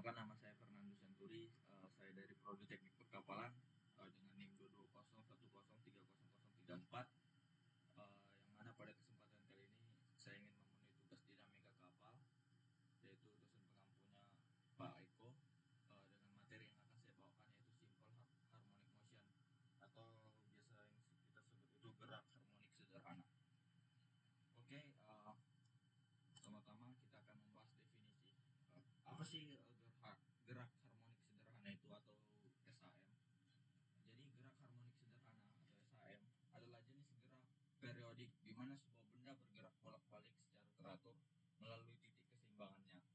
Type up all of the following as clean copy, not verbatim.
Perkenalkan, nama saya Fernando Santuri. Saya dari Prodi Teknik Perkapalan dengan NIM 22010303034. Yang mana pada kesempatan kali ini saya ingin memenuhi tugas dinamika kapal, yaitu dosen pengampunya Pak Eko, dengan materi yang akan saya bawakan yaitu simple harmonic motion, atau biasa yang kita sebut itu gerak harmonik sederhana. Oke, pertama-tama kita akan membahas definisi. Apa sih gerak harmonik sederhana itu, atau SHM? Jadi gerak harmonik sederhana atau SHM adalah jenis gerak periodik di mana sebuah benda bergerak bolak-balik secara teratur melalui titik keseimbangannya dengan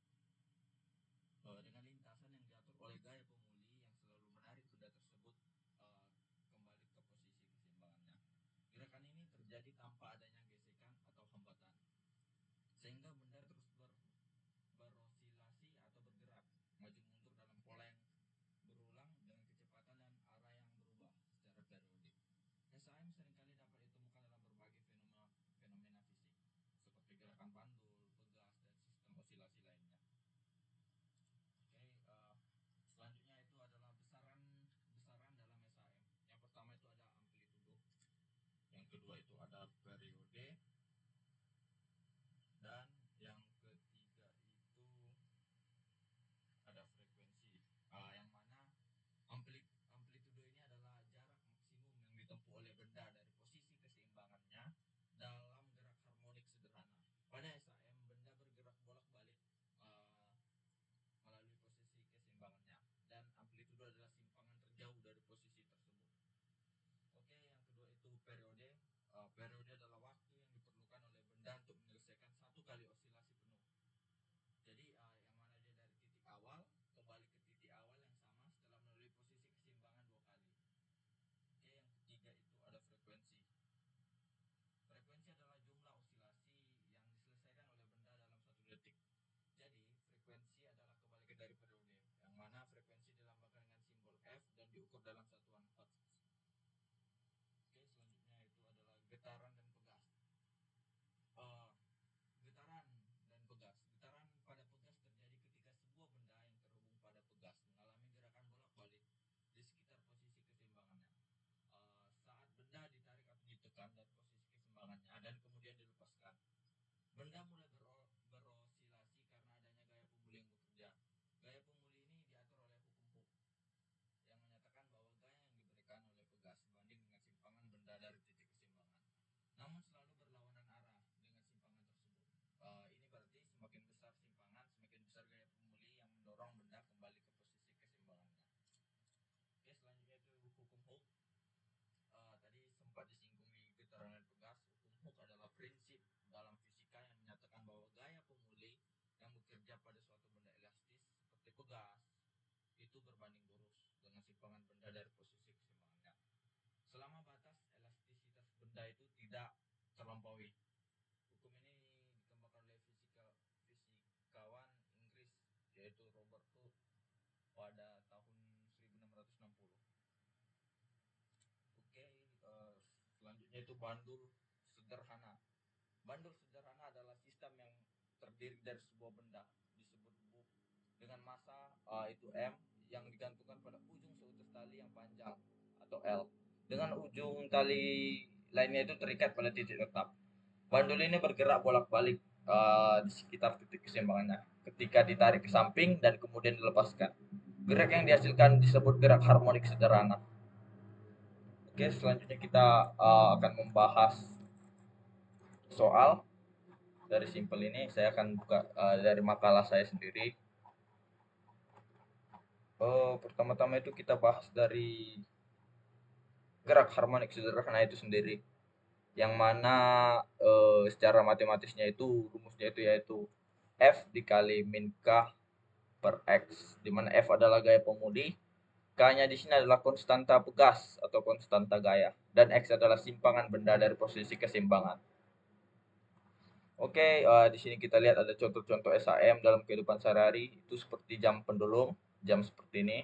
lintasan yang diatur oleh gaya pemuli yang selalu menarik benda tersebut kembali ke posisi keseimbangannya. Gerakan ini terjadi tanpa adanya gesekan atau hambatan, sehingga benda terus berosilasi atau bergerak maju mundur dalam pola yang berulang dengan kecepatan dan arah yang berubah secara periodik. SHM seringkali dapat ditemukan dalam berbagai fenomena fisik seperti gerakan bandul, pegas, dan sistem osilasi lainnya. Oke, selanjutnya itu adalah besaran dalam SHM. Yang pertama itu ada amplitudo, yang kedua itu ada periode, dan yang ketiga itu ada frekuensi. Yang mana amplitudo ini adalah jarak maksimum yang ditempuh oleh benda dari posisi keseimbangannya dalam gerak harmonik sederhana. Pada SHM, benda bergerak bolak-balik melalui posisi keseimbangannya, dan amplitudo adalah simpangan terjauh dari posisi tersebut. Oke, yang kedua itu periode. Periode adalah waktu yang diperlukan oleh benda untuk menyelesaikan satu kali osilasi penuh. Jadi yang mana dia dari titik awal kembali ke titik awal yang sama setelah melalui posisi keseimbangan 2 kali. Oke, yang ketiga itu ada frekuensi. Frekuensi adalah jumlah osilasi yang diselesaikan oleh benda dalam 1 detik. Jadi frekuensi adalah kebalikan dari periode, yang mana frekuensi dilambangkan dengan simbol F dan diukur dalam satuan hertz. Oke, selanjutnya itu adalah getaran dan pegas. Getaran pada pegas terjadi ketika sebuah benda yang terhubung pada pegas mengalami gerakan bolak-balik di sekitar posisi keseimbangannya. Saat benda ditarik atau ditekan dari posisi keseimbangannya dan kemudian dilepaskan, benda mulai berosilasi karena adanya gaya pemuli yang bekerja. Gaya pemuli ini diatur oleh hukum Hooke yang menyatakan bahwa gaya yang diberikan oleh pegas sebanding dengan simpangan benda dari titik keseimbangan, namun selalu berlawanan arah dengan simpangan tersebut. Ini berarti semakin besar simpangan, semakin besar gaya pemuli yang mendorong benda kembali ke posisi keseimbangannya. Oke, selanjutnya itu hukum Hooke. Tadi sempat disinggung di getaran dan pegas. Hukum Hooke adalah prinsip dalam fisika yang menyatakan bahwa gaya pemuli yang bekerja pada suatu benda elastis seperti pegas itu berbanding lurus dengan simpangan benda dari posisi keseimbangannya, selama batas elastisitas benda itu tidak terlampaui. Hukum ini dikembangkan oleh fisikawan Inggris yaitu Robert Hooke pada tahun 1660. Oke, selanjutnya itu bandul sederhana. Bandul sederhana adalah sistem yang terdiri dari sebuah benda disebut buk dengan massa itu M yang digantungkan pada ujung seutas tali yang panjang atau L, dengan ujung tali lainnya itu terikat pada titik tetap. Bandul ini bergerak bolak-balik di sekitar titik keseimbangannya ketika ditarik ke samping dan kemudian dilepaskan. Gerak yang dihasilkan disebut gerak harmonik sederhana. Oke, selanjutnya kita akan membahas soal dari simpel ini. Saya akan buka dari makalah saya sendiri. Pertama-tama itu kita bahas dari gerak harmonik sederhana itu sendiri, yang mana secara matematisnya itu rumusnya itu yaitu F dikali min K per X, di mana F adalah gaya pemuli, K-nya di sini adalah konstanta pegas atau konstanta gaya, dan X adalah simpangan benda dari posisi keseimbangan. Oke, di sini kita lihat ada contoh-contoh SHM dalam kehidupan sehari-hari, itu seperti jam pendulum, jam seperti ini.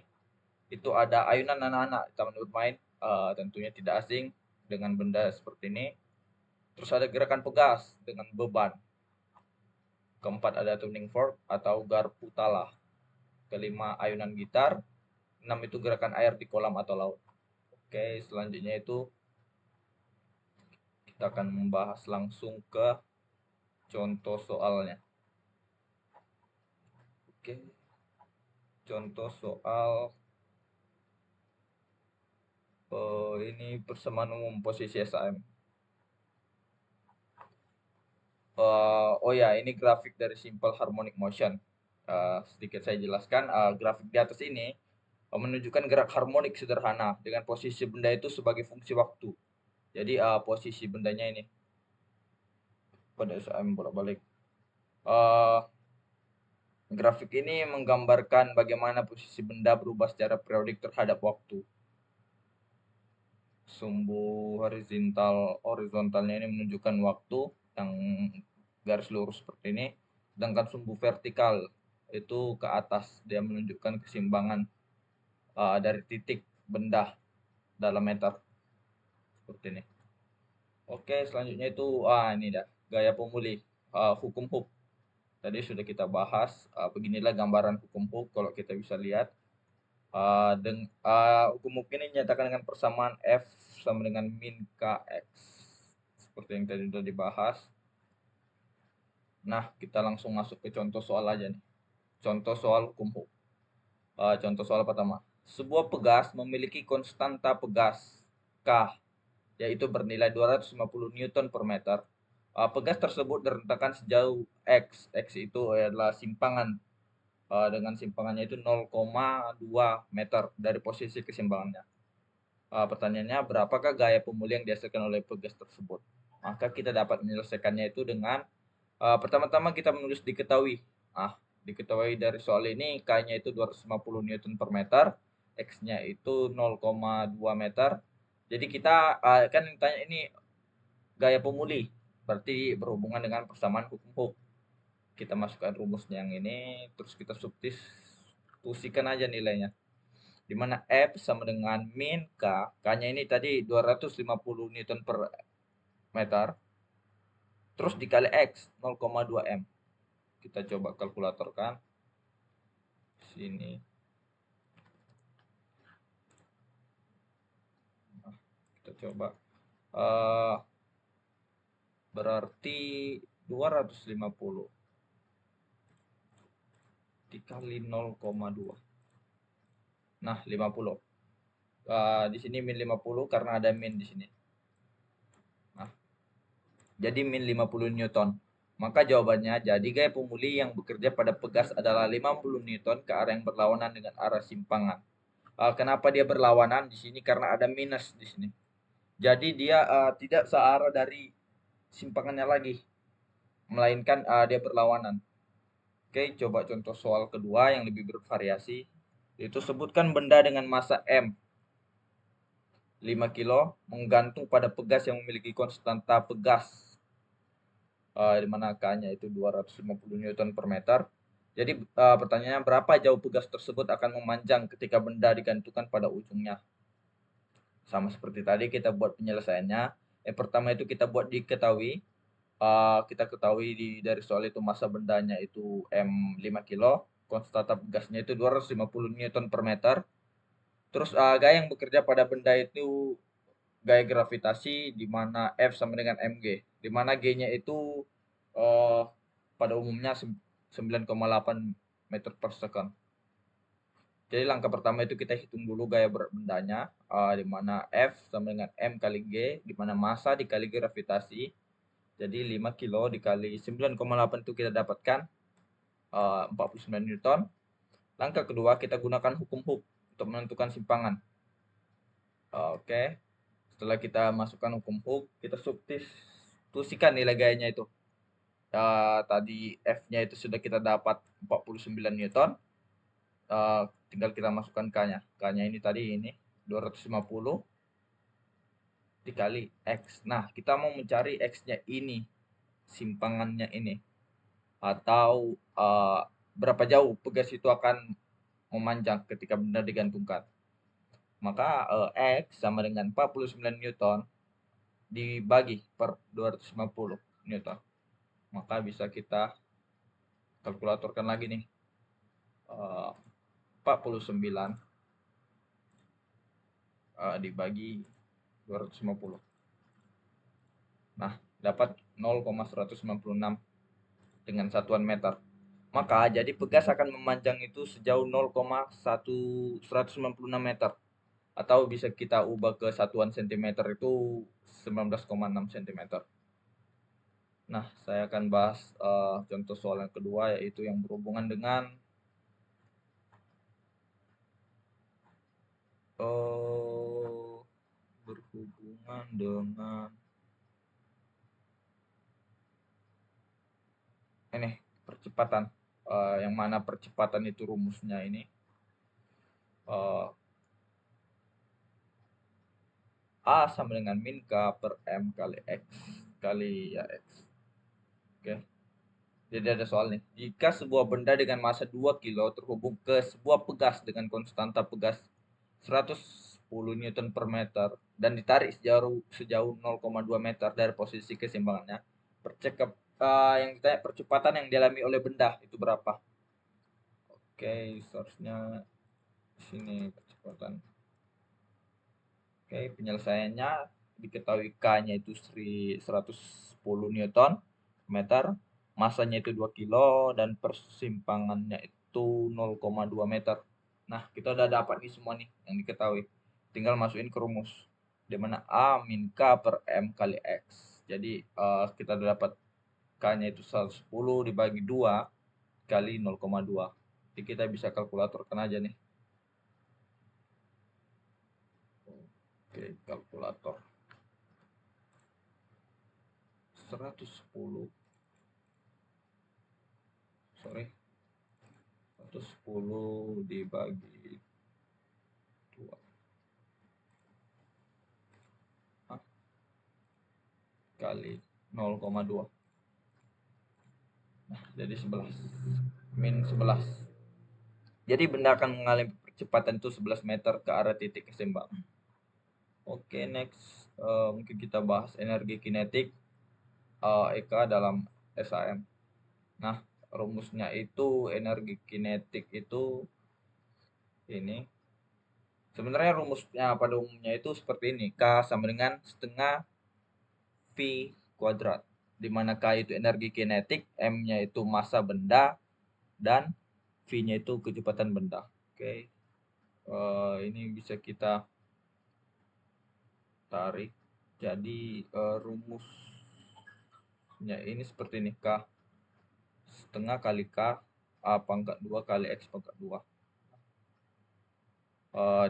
Itu ada ayunan anak-anak taman bermain, tentunya tidak asing dengan benda seperti ini. Terus ada gerakan pegas dengan beban. Keempat ada tuning fork atau garpu tala. kelima ayunan gitar, 6 itu gerakan air di kolam atau laut. Oke, selanjutnya itu kita akan membahas langsung ke contoh soalnya. Oke, contoh soal ini persamaan umum posisi SAM. Oh ya, ini grafik dari Simple Harmonic Motion. Sedikit saya jelaskan, grafik di atas ini menunjukkan gerak harmonik sederhana dengan posisi benda itu sebagai fungsi waktu. Jadi posisi bendanya ini pada saat bolak-balik. Grafik ini menggambarkan bagaimana posisi benda berubah secara periodik terhadap waktu. Sumbu horizontalnya ini menunjukkan waktu yang garis lurus seperti ini, sedangkan sumbu vertikal itu ke atas, dia menunjukkan keseimbangan dari titik benda dalam meter seperti ini. Oke, selanjutnya itu ini dah gaya pemulih, hukum Hooke. Tadi sudah kita bahas. Beginilah gambaran hukum Hooke kalau kita bisa lihat. Hukum Hooke ini dinyatakan dengan persamaan F sama dengan min Kx. Seperti yang tadi sudah dibahas. Nah, kita langsung masuk ke contoh soal aja nih. Contoh soal hukum Hooke. Contoh soal pertama. Sebuah pegas memiliki konstanta pegas K, yaitu bernilai 250 Newton per meter. Pegas tersebut direntangkan sejauh X. X itu adalah simpangan. Dengan simpangannya itu 0,2 meter dari posisi keseimbangannya. Pertanyaannya, berapakah gaya pemulihan yang dihasilkan oleh pegas tersebut? Maka kita dapat menyelesaikannya itu dengan pertama-tama kita menulis diketahui. Diketahui dari soal ini K-nya itu 250 Newton per meter, X-nya itu 0,2 meter. Jadi kita kan ditanya ini gaya pemulih, berarti berhubungan dengan persamaan hukum Hooke. Kita masukkan rumusnya yang ini, terus kita substitusikan aja nilainya. Di mana F sama dengan min K, K-nya ini tadi 250 Newton per meter, terus dikali X 0,2 M. Kita coba kalkulatorkan. Sini. Nah, kita coba. Berarti 250 dikali 0,2. Nah, 50. Di sini min 50 karena ada min di sini. Nah, jadi min 50 Newton. Maka jawabannya, jadi gaya pemulih yang bekerja pada pegas adalah 50 Newton ke arah yang berlawanan dengan arah simpangan. Kenapa dia berlawanan di sini? Karena ada minus di sini. Jadi dia tidak searah dari simpangannya lagi, melainkan dia berlawanan. Oke, coba contoh soal kedua yang lebih bervariasi. Itu sebutkan benda dengan massa M 5 kilo menggantung pada pegas yang memiliki konstanta pegas di mana K-nya itu 250 Newton per meter. Jadi pertanyaannya, berapa jauh pegas tersebut akan memanjang ketika benda digantungkan pada ujungnya? Sama seperti tadi kita buat penyelesaiannya. Yang pertama itu kita buat diketahui. Kita ketahui dari soal itu massa bendanya itu M 5 kilo, konstanta pegasnya itu 250 Newton per meter. Terus gaya yang bekerja pada benda itu gaya gravitasi, di mana F sama dengan mg, di mana G-nya itu pada umumnya 9,8 meter per second. Jadi langkah pertama itu kita hitung dulu gaya berat bendanya, di mana F sama dengan M kali G, di mana massa dikali gravitasi. Jadi 5 kilo dikali 9,8 itu kita dapatkan 49 Newton. Langkah kedua kita gunakan hukum Hooke untuk menentukan simpangan. Oke. Setelah kita masukkan hukum Hooke, kita substitusikan nilai gayanya itu. Tadi F-nya itu sudah kita dapat 49 Newton. Tinggal kita masukkan K-nya. K-nya ini tadi ini 250 dikali X. Nah, kita mau mencari X-nya ini, simpangannya ini. Atau berapa jauh pegas itu akan memanjang ketika benda digantungkan. Maka X sama dengan 49 Newton dibagi per 250 Newton. Maka bisa kita kalkulatorkan lagi nih. 49 dibagi 250. Nah, dapat 0,196 dengan satuan meter. Maka jadi pegas akan memanjang itu sejauh 0,196 meter. Atau bisa kita ubah ke satuan sentimeter itu 19,6 cm. Nah, saya akan bahas contoh soal yang kedua, yaitu yang berhubungan dengan ini percepatan, yang mana percepatan itu rumusnya ini A sama dengan min K per M kali X kali ya X. Oke. Jadi ada soal nih. Jika sebuah benda dengan massa 2 kilo terhubung ke sebuah pegas dengan konstanta pegas 110 Newton per meter dan ditarik sejauh 0,2 meter dari posisi keseimbangannya, yang ditanya percepatan yang dialami oleh benda itu berapa? Oke, source-nya sini percepatan. Oke, penyelesaiannya diketahui K-nya itu 110 Newton meter, masanya itu 2 kilo, dan persimpangannya itu 0,2 meter. Nah, kita udah dapat nih semua nih yang diketahui. Tinggal masukin ke rumus. Di mana A min K per M kali X. Jadi, kita udah dapat K-nya itu 110 dibagi 2 kali 0,2. Jadi kita bisa kalkulatorkan aja nih. Oke, kalkulator. 110 dibagi 2 kali 0,2. Nah, jadi 11 min 11. Jadi benda akan mengalami percepatan itu 11 meter ke arah titik keseimbangan. Oke, next mungkin kita bahas energi kinetik EK dalam SAM. Nah, rumusnya itu energi kinetik itu ini. Sebenarnya rumusnya pada umumnya itu seperti ini. K sama dengan setengah V kuadrat. Di mana K itu energi kinetik, M-nya itu massa benda, dan V-nya itu kecepatan benda. Oke. Ini bisa kita tarik. Jadi rumusnya ini seperti ini. K setengah kali K A pangkat 2 kali X pangkat 2.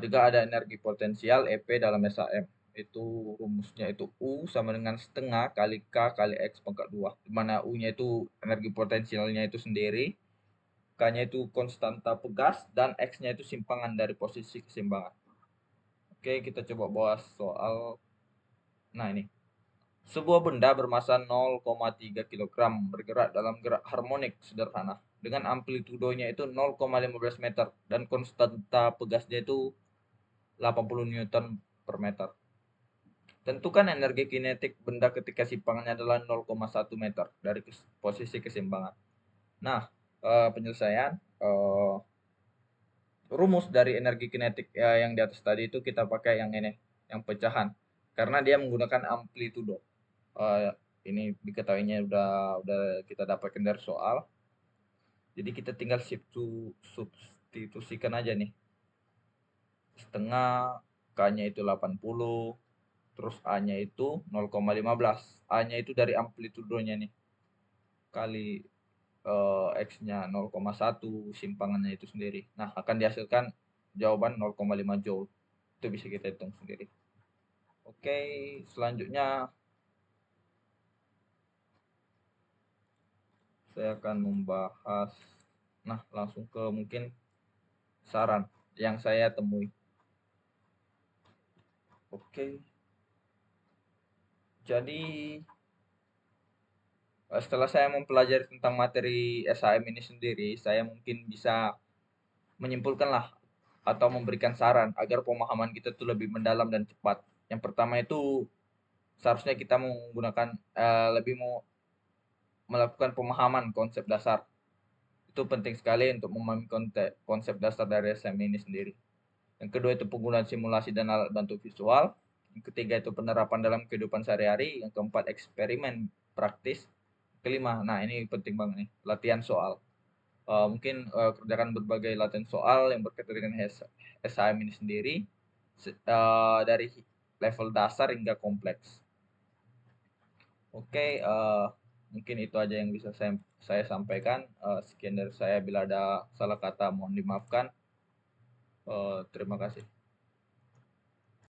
Juga ada energi potensial EP dalam SAM. Itu rumusnya itu U sama dengan setengah kali K kali X pangkat 2. Di mana U-nya itu energi potensialnya itu sendiri, K-nya itu konstanta pegas, dan X-nya itu simpangan dari posisi keseimbangan. Oke, kita coba bahas soal. Nah, ini. Sebuah benda bermassa 0,3 kg bergerak dalam gerak harmonik sederhana dengan amplitudonya itu 0,15 meter dan konstanta pegasnya itu 80 Newton per meter. Tentukan energi kinetik benda ketika simpangannya adalah 0,1 meter dari posisi keseimbangan. Nah, penyelesaian rumus dari energi kinetik yang di atas tadi itu kita pakai yang ini, yang pecahan, karena dia menggunakan amplitudo. Ini diketahuinya udah kita dapatkan dari soal. Jadi kita tinggal substitusikan aja nih. Setengah K-nya itu 80, terus A-nya itu 0,15. A-nya itu dari amplitudonya nih. Kali X-nya 0,1, simpangannya itu sendiri. Nah, akan dihasilkan jawaban 0,5 Joule. Itu bisa kita hitung sendiri. Oke, selanjutnya saya akan membahas, nah langsung ke mungkin saran yang saya temui. Oke, jadi setelah saya mempelajari tentang materi SHM ini sendiri, saya mungkin bisa menyimpulkan lah atau memberikan saran agar pemahaman kita tuh lebih mendalam dan cepat. Yang pertama itu seharusnya kita menggunakan lebih mau melakukan pemahaman konsep dasar. Itu penting sekali untuk memahami konsep dasar dari SME ini sendiri. Yang kedua itu penggunaan simulasi dan alat bantu visual. Yang ketiga itu penerapan dalam kehidupan sehari-hari. Yang keempat eksperimen praktis. Kelima, nah ini penting banget nih, latihan soal. Mungkin kerjakan berbagai latihan soal yang berkaitan dengan SHM ini sendiri dari level dasar hingga kompleks. Oke, mungkin itu aja yang bisa saya sampaikan. Sekian dari saya. Bila ada salah kata mohon dimaafkan. Terima kasih.